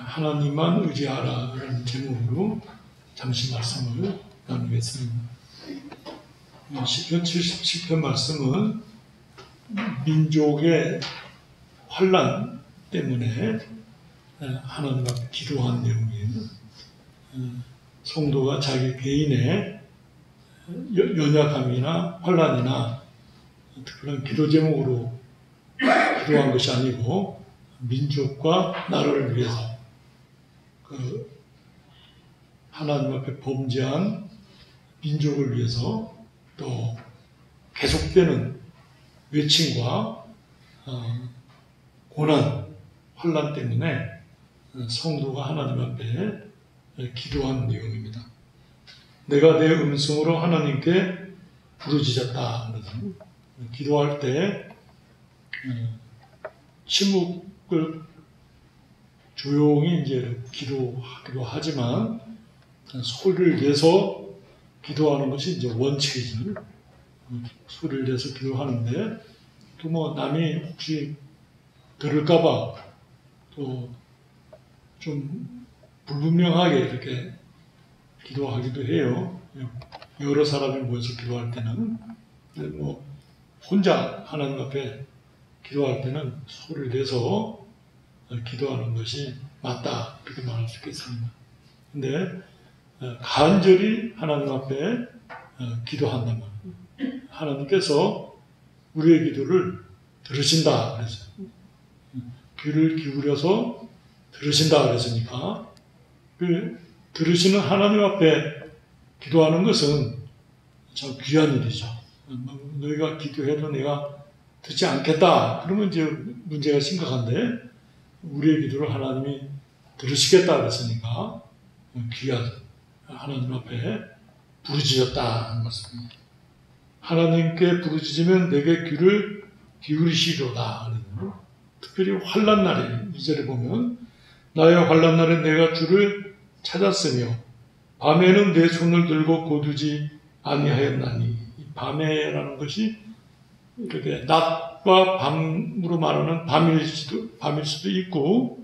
하나님만 의지하라 라는 제목으로 잠시 말씀을 나누겠습니다. 시편 77편 말씀은 민족의 환난 때문에 하나님 앞에 기도한 내용이에요. 성도가 자기 개인의 연약함이나 환난이나 특별한 기도 제목으로 기도한 것이 아니고 민족과 나라를 위해서 하나님 앞에 범죄한 민족을 위해서 또 계속되는 외침과 고난, 환난 때문에 성도가 하나님 앞에 기도한 내용입니다. 내가 내 음성으로 하나님께 부르짖었다. 기도할 때 침묵을 조용히 이제 기도하기도 하지만 소리를 내서 기도하는 것이 이제 원칙이죠. 소리를 내서 기도하는데 또 뭐 남이 혹시 들을까봐 또 좀 불분명하게 이렇게 기도하기도 해요. 여러 사람이 모여서 기도할 때는. 뭐 혼자 하나님 앞에 기도할 때는 소리를 내서 기도하는 것이 맞다, 그렇게 말할 수 있겠습니다. 근데 간절히 하나님 앞에 기도한다면 하나님께서 우리의 기도를 들으신다 그랬어요. 귀를 기울여서 들으신다 그랬으니까 그 들으시는 하나님 앞에 기도하는 것은 참 귀한 일이죠. 너희가 기도해도 내가 듣지 않겠다 그러면 이제 문제가 심각한데 우리의 기도를 하나님이 들으시겠다 그랬으니까 귀하죠. 하나님 앞에 부르짖었다 하는 말씀입니다. 하나님께 부르짖으면 내게 귀를 기울이시리로다. 특별히 환난 날에 2절에 보면 나의 환난 날에 내가 주를 찾았으며 밤에는 내 손을 들고 거두지 아니하였나니. 밤에라는 것이 이렇게 낮과 밤으로 말하는 밤일 수도 있고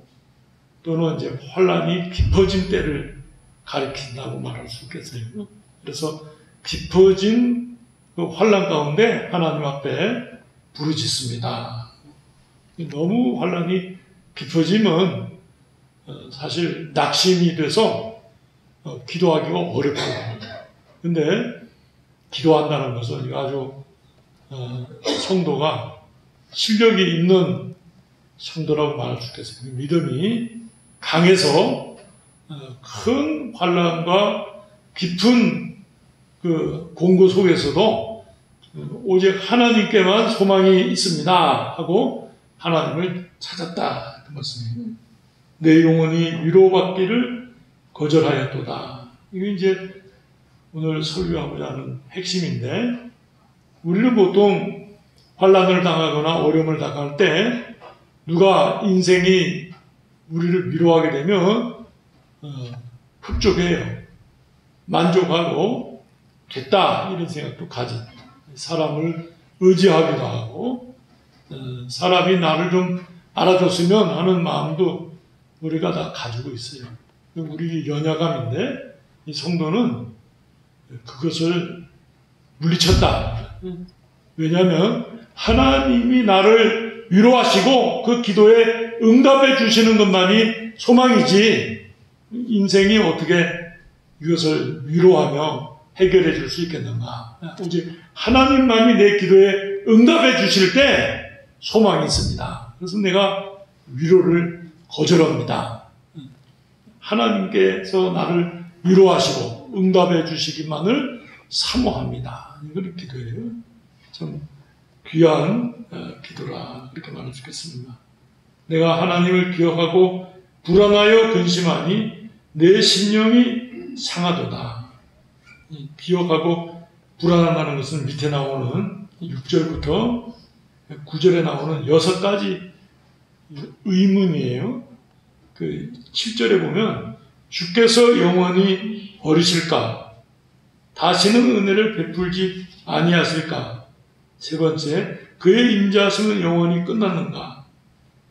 또는 이제 환난이 깊어진 때를 가리킨다고 말할 수 있겠어요. 그래서 깊어진 그 환난 가운데 하나님 앞에 부르짖습니다. 너무 환난이 깊어지면 사실 낙심이 돼서 기도하기가 어렵거든요. 근데 기도한다는 것은 아주 성도가 실력이 있는 성도라고 말할 수 있겠어요. 믿음이 강해서 큰 환난과 깊은 그 공고 속에서도 오직 하나님께만 소망이 있습니다 하고 하나님을 찾았다 그 말씀이에요. 내 영혼이 위로받기를 거절하였도다. 이게 이제 오늘 설교하고자 하는 핵심인데 우리는 보통 환난을 당하거나 어려움을 당할 때 누가 인생이 우리를 위로하게 되면 흡족해요. 만족하고 됐다 이런 생각도 가진 사람을 의지하기도 하고 사람이 나를 좀 알아줬으면 하는 마음도 우리가 다 가지고 있어요. 우리 연약함인데 이 성도는 그것을 물리쳤다. 왜냐하면 하나님이 나를 위로하시고 그 기도에 응답해 주시는 것만이 소망이지 인생이 어떻게 이것을 위로하며 해결해 줄 수 있겠는가. 오직 하나님만이 내 기도에 응답해 주실 때 소망이 있습니다. 그래서 내가 위로를 거절합니다. 하나님께서 나를 위로하시고 응답해 주시기만을 사모합니다. 이걸 기도해요. 참 귀한 기도라 이렇게 말할 수 있겠습니다. 내가 하나님을 기억하고 불안하여 근심하니 내 심령이 상하도다. 기억하고 불안하다는 것은 밑에 나오는 6절부터 9절에 나오는 6가지 의문이에요. 그 7절에 보면 주께서 영원히 버리실까? 다시는 은혜를 베풀지 아니하실까? 세 번째, 그의 인자하심은 영원히 끝났는가?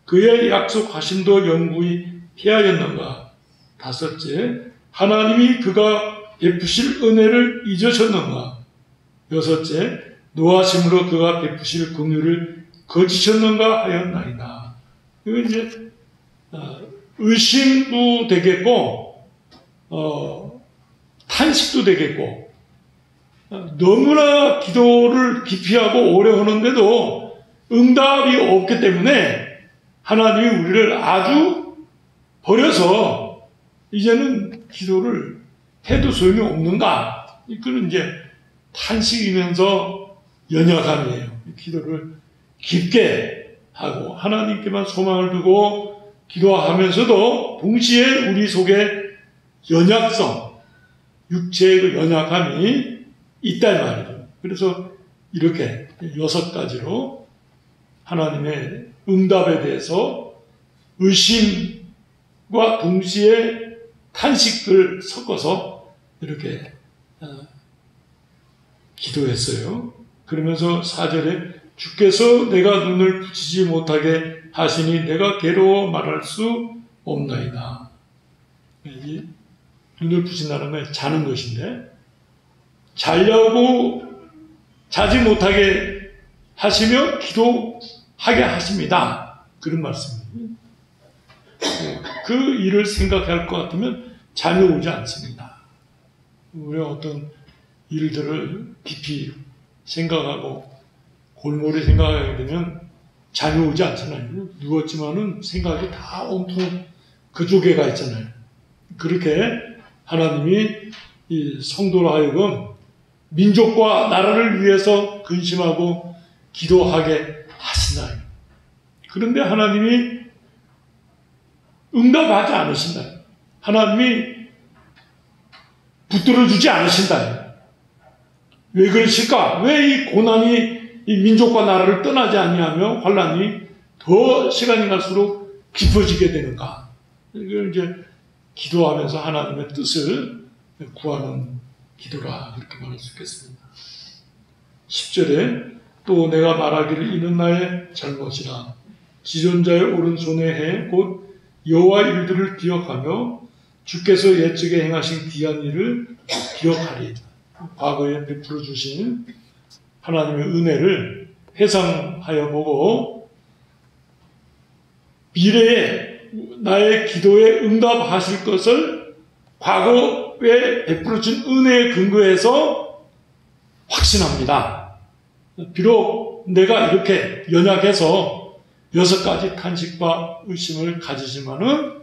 그의 약속하심도 영구히 피하였는가? 다섯째, 하나님이 그가 베푸실 은혜를 잊으셨는가? 여섯째, 노하심으로 그가 베푸실 긍휼을 거치셨는가 하였나이다. 이거 이제 의심도 되겠고 탄식도 되겠고 너무나 기도를 기피하고 오래 하는데도 응답이 없기 때문에 하나님이 우리를 아주 버려서 이제는 기도를 해도 소용이 없는가? 이거는 이제 탄식이면서 연약함이에요. 기도를 깊게 하고 하나님께만 소망을 두고 기도하면서도 동시에 우리 속에 연약성, 육체의 그 연약함이 있다 이 말이죠. 그래서 이렇게 6가지로 하나님의 응답에 대해서 의심과 동시에 탄식을 섞어서 이렇게 기도했어요. 그러면서 4절에 주께서 내가 눈을 붙이지 못하게 하시니 내가 괴로워 말할 수 없나이다. 눈을 붙인다는 건 자는 것인데 자려고 자지 못하게 하시며 기도하게 하십니다. 그런 말씀입니다. 그 일을 생각할 것 같으면 잠이 오지 않습니다. 우리가 어떤 일들을 깊이 생각하고 골몰이 생각하게 되면 잠이 오지 않잖아요. 누웠지만은 생각이 다 온통 그쪽에 가 있잖아요. 그렇게 하나님이 이 성도로 하여금 민족과 나라를 위해서 근심하고 기도하게 하신다. 그런데 하나님이 응답하지 않으신다. 하나님이 붙들어주지 않으신다. 왜 그러실까? 왜 이 고난이 이 민족과 나라를 떠나지 아니하며 환난이 더 시간이 갈수록 깊어지게 되는가? 이걸 이제 기도하면서 하나님의 뜻을 구하는 기도라 이렇게 말할 수 있겠습니다. 10절에 또 내가 말하기를 이는 나의 잘못이라 지존자의 오른손에 해 곧 여호와 일들을 기억하며 주께서 옛적에 행하신 귀한 일을 기억하리. 과거에 베풀어 주신 하나님의 은혜를 회상하여 보고 미래에 나의 기도에 응답하실 것을 과거에 베풀어 준 은혜에 근거해서 확신합니다. 비록 내가 이렇게 연약해서 6가지 탄식과 의심을 가지지만은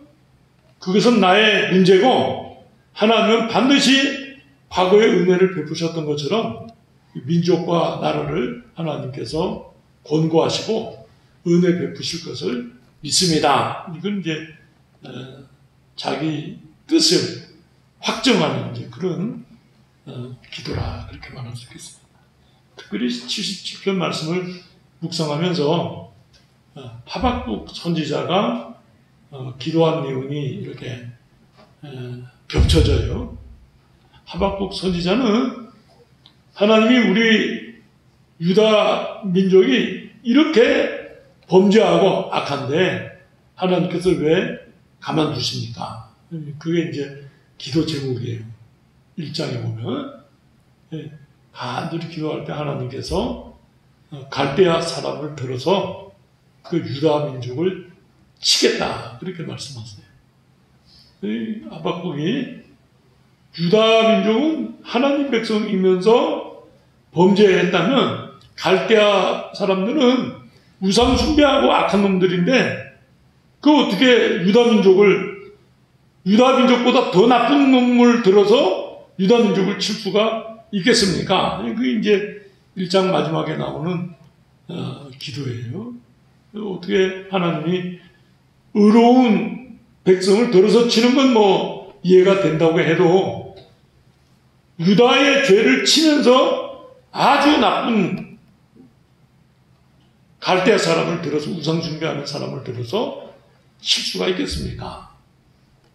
그것은 나의 문제고 하나님은 반드시 과거의 은혜를 베푸셨던 것처럼 민족과 나라를 하나님께서 권고하시고 은혜 베푸실 것을 믿습니다. 이건 이제 자기 뜻을 확정하는 이제 그런 기도라 그렇게 말할 수 있겠습니다. 특별히 77편 말씀을 묵상하면서 하박국 선지자가 기도한 내용이 이렇게 겹쳐져요. 하박국 선지자는 하나님이 우리 유다 민족이 이렇게 범죄하고 악한데 하나님께서 왜 가만두십니까? 그게 이제 기도 제목이에요. 1장에 보면 간절히 기도할 때 하나님께서 갈대아 사람을 들어서 그 유다 민족을 치겠다 그렇게 말씀하세요. 하박국이 유다 민족은 하나님 백성이면서 범죄했다면 갈대아 사람들은 우상 숭배하고 악한 놈들인데 그 어떻게 유다 민족보다 더 나쁜 놈을 들어서 유다 민족을 칠 수가 있겠습니까? 그게 이제 1장 마지막에 나오는 기도예요. 어떻게 하나님이 의로운 백성을 들어서 치는 건 뭐 이해가 된다고 해도 유다의 죄를 치면서 아주 나쁜 갈대아 사람을 들어서 우상 숭배하는 사람을 들어서 칠 수가 있겠습니까?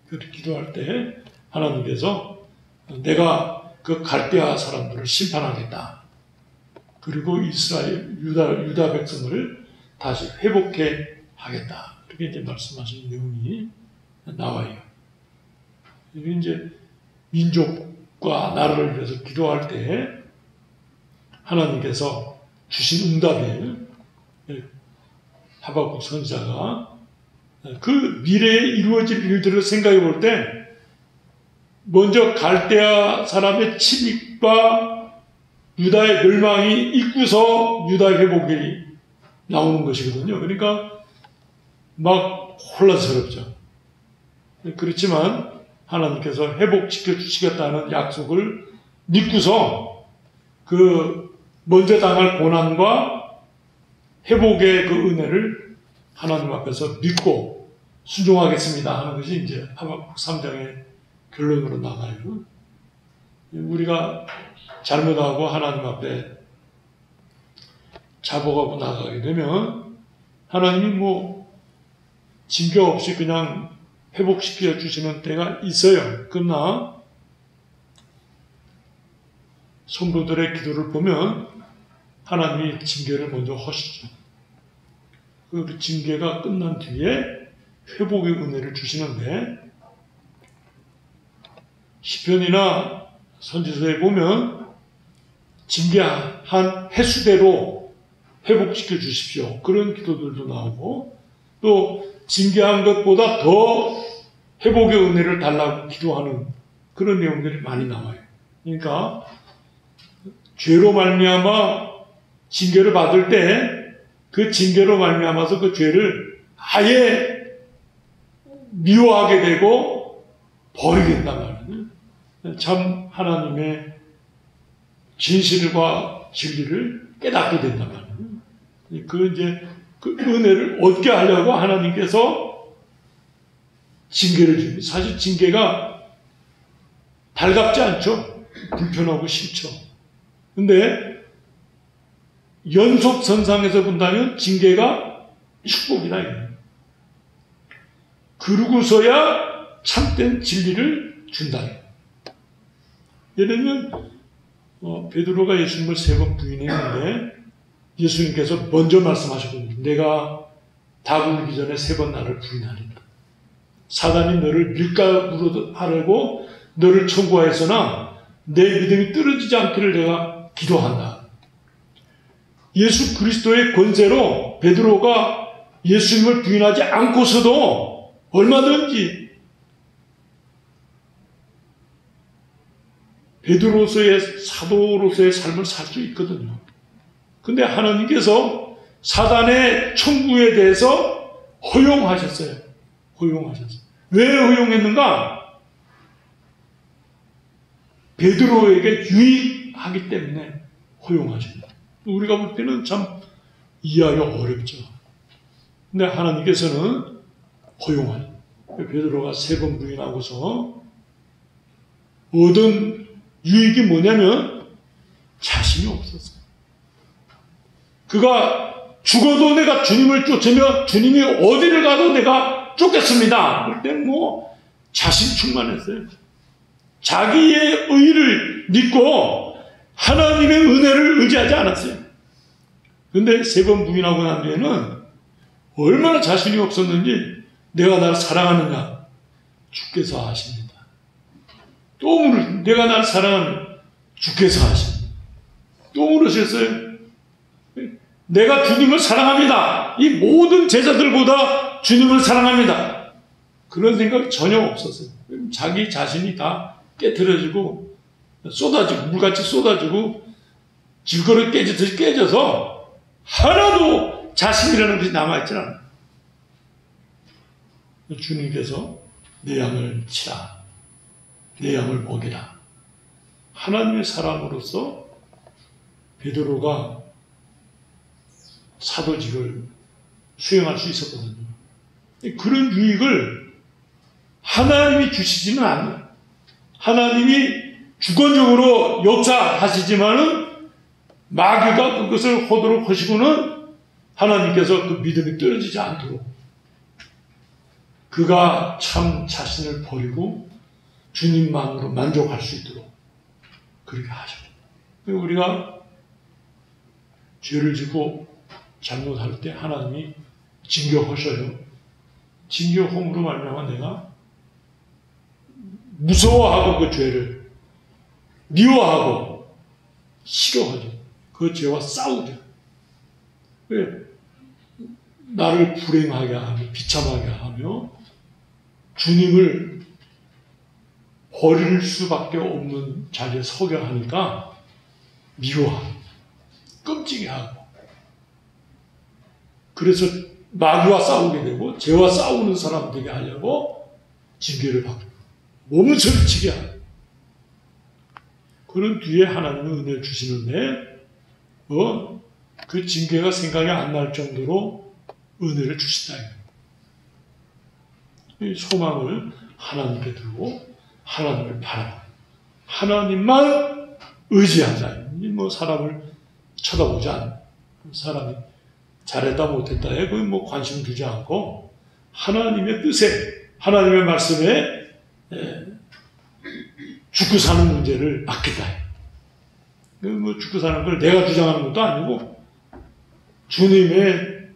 그렇게 기도할 때 하나님께서 내가 그 갈대아 사람들을 심판하겠다. 그리고 이스라엘 유다 백성을 다시 회복해 하겠다. 그렇게 이제 말씀하신 내용이 나와요. 이게 이제 민족과 나라를 위해서 기도할 때 하나님께서 주신 응답이에요. 하박국 선지자가 그 미래에 이루어질 일들을 생각해 볼 때 먼저 갈대아 사람의 침입과 유다의 멸망이 있고서 유다의 회복이 나오는 것이거든요. 그러니까 막 혼란스럽죠. 그렇지만 하나님께서 회복시켜 주시겠다는 약속을 믿고서 그 먼저 당할 고난과 회복의 그 은혜를 하나님 앞에서 믿고 순종하겠습니다 하는 것이 이제 하박국 3장의 결론으로 나가요. 우리가 잘못하고 하나님 앞에 자복하고 나가게 되면 하나님이 뭐 징계 없이 그냥 회복시켜 주시는 때가 있어요. 그러나 성도들의 기도를 보면 하나님이 징계를 먼저 하시죠. 그 징계가 끝난 뒤에 회복의 은혜를 주시는데 시편이나 선지서에 보면 징계한 횟수대로 회복시켜 주십시오. 그런 기도들도 나오고 또 징계한 것보다 더 회복의 은혜를 달라고 기도하는 그런 내용들이 많이 나와요. 그러니까 죄로 말미암아 징계를 받을 때 그 징계로 말미암아서 그 죄를 아예 미워하게 되고 버리게 된단 말이에요. 참 하나님의 진실과 진리를 깨닫게 된단 말이에요. 그 은혜를 얻게 하려고 하나님께서 징계를 줍니다. 사실 징계가 달갑지 않죠. 불편하고 싫죠. 근데 연속선상에서 본다면 징계가 축복이다. 그러고서야 참된 진리를 준다. 예를 들면 베드로가 예수님을 3번 부인했는데 예수님께서 먼저 말씀하셨거든요. 내가 다굴기 전에 3번 나를 부인하리라. 사단이 너를 밀가부로 하려고 너를 청구하였으나 내 믿음이 떨어지지 않기를 내가 기도한다. 예수 그리스도의 권세로 베드로가 예수님을 부인하지 않고서도 얼마든지 베드로서의 사도로서의 삶을 살 수 있거든요. 근데 하나님께서 사단의 청구에 대해서 허용하셨어요. 허용하셨어요. 왜 허용했는가? 베드로에게 유익하기 때문에 허용하십니다. 우리가 볼 때는 참 이해하기 어렵죠. 근데 하나님께서는 허용하죠. 베드로가 3번 부인하고서 얻은 유익이 뭐냐면 자신이 없었어요. 그가 죽어도 내가 주님을 쫓으며 주님이 어디를 가도 내가 쫓겠습니다. 그럴 때 뭐 자신 충만했어요. 자기의 의를 믿고 하나님의 은혜를 의지하지 않았어요. 그런데 3번 부인하고 난 뒤에는 얼마나 자신이 없었는지 내가 나를 사랑하느냐 주께서 아십니다. 또 물으셨어요. 내가 나를 사랑하느냐 주께서 아십니다. 또 물으셨어요. 내가 주님을 사랑합니다. 이 모든 제자들보다 주님을 사랑합니다. 그런 생각이 전혀 없었어요. 자기 자신이 다 깨트려지고 쏟아지고 물같이 쏟아지고 질거릇 깨지듯이 깨져서 하나도 자신이라는 것이 남아있지 않아요. 주님께서 내 양을 치라. 내 양을 먹이라. 하나님의 사람으로서 베드로가 사도직을 수행할 수 있었거든요. 그런 유익을 하나님이 주시지는 않아요. 하나님이 주권적으로 역사하시지만은 마귀가 그것을 하도록 하시고는 하나님께서 그 믿음이 떨어지지 않도록 그가 참 자신을 버리고 주님만으로 만족할 수 있도록 그렇게 하십니다. 우리가 죄를 짓고 잘못할 때 하나님이 징계하셔요. 징계홈으로 말미암아 내가 무서워하고 그 죄를 미워하고 싫어하죠. 그 죄와 싸우죠. 왜? 나를 불행하게 하며 비참하게 하며 주님을 버릴 수밖에 없는 자리에 서게 하니까 미워하고 끔찍해하고 그래서 마귀와 싸우게 되고 죄와 싸우는 사람 되게 하려고 징계를 받고 몸을 소리치게 하고 그런 뒤에 하나님은 은혜를 주시는데 그 징계가 생각이 안 날 정도로 은혜를 주신다. 이 소망을 하나님께 두고 하나님을 바라보고 하나님만 의지한다. 뭐 사람을 쳐다보지 않는 사람이 잘했다 못했다 해 그 뭐 관심 두지 않고 하나님의 뜻에 하나님의 말씀에 죽고 사는 문제를 맡겠다. 뭐 죽고 사는 걸 내가 주장하는 것도 아니고 주님의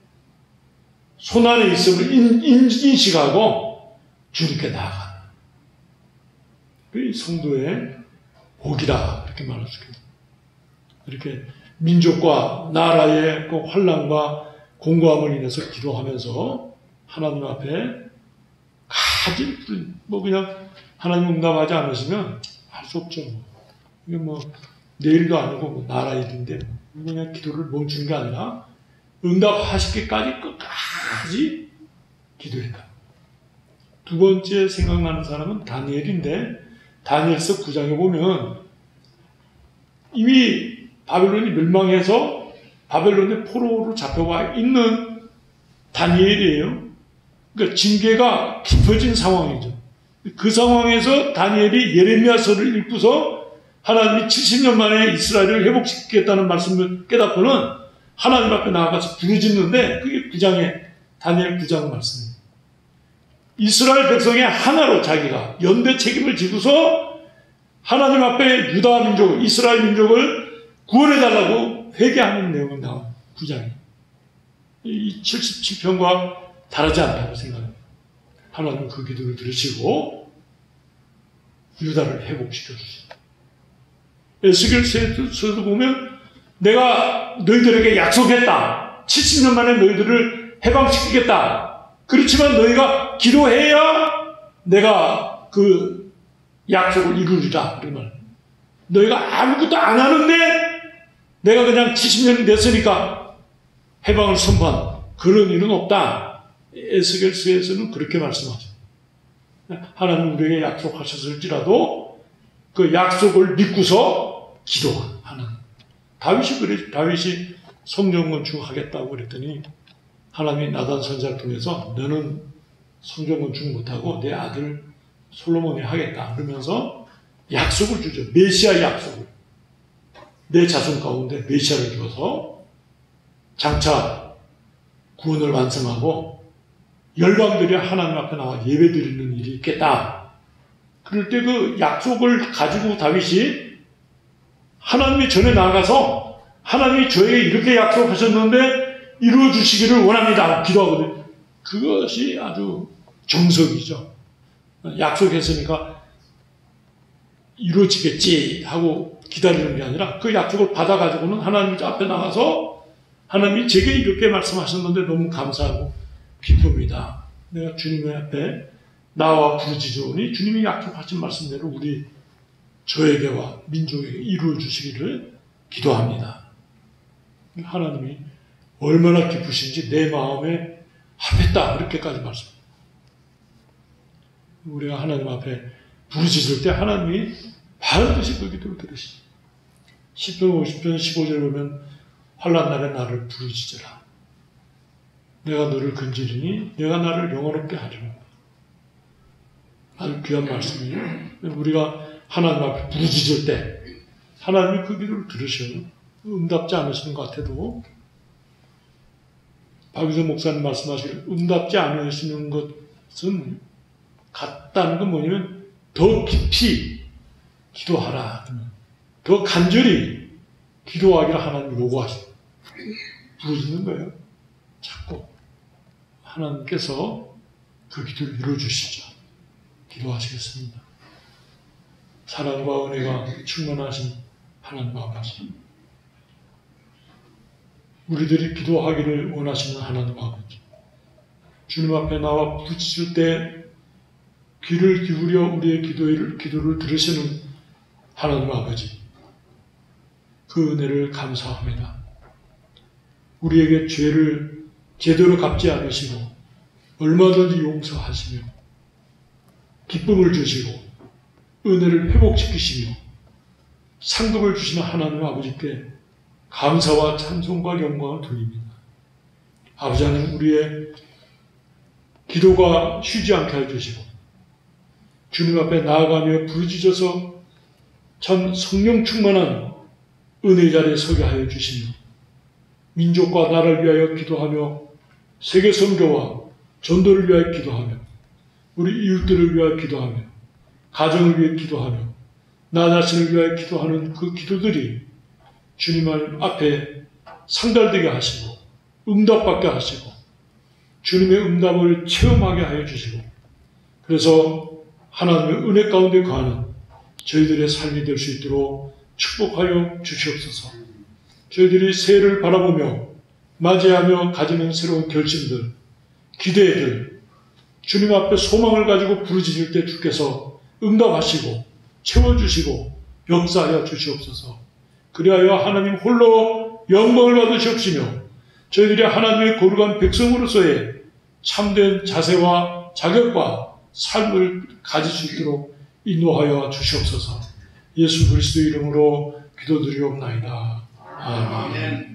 손안에 있음을 인식하고 주님께 나아간다. 그 성도의 복이다 이렇게 말할 수 있겠다. 이렇게 민족과 나라의 그 환난과 공고함을 인해서 기도하면서 하나님 앞에 가진 뭐 그냥 하나님 응답하지 않으시면 할 수 없죠. 이게 뭐 내일도 아니고 뭐 나라 일인데 그냥 기도를 멈추는 게 아니라 응답하시기까지 끝까지 기도했다. 두 번째 생각나는 사람은 다니엘인데 다니엘서 9장에 보면 이미 바벨론이 멸망해서 바벨론의 포로로 잡혀와 있는 다니엘이에요. 그러니까 징계가 깊어진 상황이죠. 그 상황에서 다니엘이 예레미야서를 읽고서 하나님이 70년 만에 이스라엘을 회복시키겠다는 말씀을 깨닫고는 하나님 앞에 나아가서 부르짖는데 그게 9장에 다니엘 9장 말씀입니다. 이스라엘 백성의 하나로 자기가 연대 책임을 지고서 하나님 앞에 유다 민족, 이스라엘 민족을 구원해달라고 회개하는 내용이 나온 9장이 이 77편과 다르지 않다고 생각합니다. 하나님은 그 기도를 들으시고 유다를 회복시켜 주십니다. 에스겔서에도 보면 내가 너희들에게 약속했다. 70년 만에 너희들을 해방시키겠다. 그렇지만 너희가 기도해야 내가 그 약속을 이루리라. 너희가 아무것도 안 하는데 내가 그냥 70년이 됐으니까 해방을 선포한 그런 일은 없다. 에스겔서에서는 그렇게 말씀하죠. 하나님 우리에게 약속하셨을지라도 그 약속을 믿고서 기도하는. 다윗이 성전 건축하겠다고 그랬더니 하나님이 나단 선지자를 통해서 너는 성전 건축 못하고 내 아들 솔로몬이 하겠다. 그러면서 약속을 주죠. 메시아 약속을. 내 자손 가운데 메시아를 주어서 장차 구원을 완성하고 열방들이 하나님 앞에 나와 예배드리는 일이 있겠다. 그럴 때 그 약속을 가지고 다윗이 하나님이 전에 나가서 하나님이 저에게 이렇게 약속하셨는데 이루어 주시기를 원합니다. 기도하거든요. 그것이 아주 정석이죠. 약속했으니까 이루어지겠지 하고 기다리는 게 아니라 그 약속을 받아가지고는 하나님 앞에 나가서 하나님이 제게 이렇게 말씀하셨는데 너무 감사하고 기쁩니다. 내가 주님의 앞에 나와 부르짖으오니 주님이 약속하신 말씀대로 우리 저에게와 민족에게 이루어 주시기를 기도합니다. 하나님이 얼마나 기쁘신지 내 마음에 합했다. 이렇게까지 말씀합니다. 우리가 하나님 앞에 부르짖을 때 하나님이 반드시 그 기도를 들으시죠. 10편 50편 15절 보면 환난 날에 나를 부르짖으라. 내가 너를 건지리니 내가 나를 영원롭게 하리라. 아주 귀한 말씀이에요. 우리가 하나님 앞에 부르짖을 때 하나님이 그 기도를 들으셔요. 응답지 않으시는 것 같아도 박유선 목사님 말씀하시기를 응답지 않으시는 것은 같다는 건 뭐냐면 더 깊이 기도하라. 더 간절히 기도하기를 하나님 요구하시고 부르짖는 거예요. 자꾸 하나님께서 그 기도를 이루어주시죠. 기도하시겠습니다. 사랑과 은혜가 충만하신 하나님 아버지, 우리들이 기도하기를 원하시는 하나님 아버지, 주님 앞에 나와 부르짖을 때 귀를 기울여 우리의 기도를 들으시는 하나님 아버지, 그 은혜를 감사합니다. 우리에게 죄를 제대로 갚지 않으시고 얼마든지 용서하시며 기쁨을 주시고 은혜를 회복시키시며 상급을 주시는 하나님 아버지께 감사와 찬송과 영광을 돌립니다. 아버지 하나님, 우리의 기도가 쉬지 않게 해주시고 주님 앞에 나아가며 부르짖어서 참 성령 충만한 은혜의 자리에 서게 하여 주시며 민족과 나라를 위하여 기도하며 세계 선교와 전도를 위하여 기도하며 우리 이웃들을 위하여 기도하며 가정을 위해 기도하며 나 자신을 위하여 기도하는 그 기도들이 주님 앞에 상달되게 하시고 응답받게 하시고 주님의 응답을 체험하게 하여 주시고 그래서 하나님의 은혜 가운데 거하는 저희들의 삶이 될 수 있도록 축복하여 주시옵소서. 저희들이 새해를 바라보며 맞이하며 가지는 새로운 결심들, 기대들, 주님 앞에 소망을 가지고 부르짖을 때 주께서 응답하시고 채워주시고 역사하여 주시옵소서. 그리하여 하나님 홀로 영광을 받으시옵시며 저희들이 하나님의 거룩한 백성으로서의 참된 자세와 자격과 삶을 가질 수 있도록 인도하여 주시옵소서. 예수 그리스도 이름으로 기도드리옵나이다. 아멘.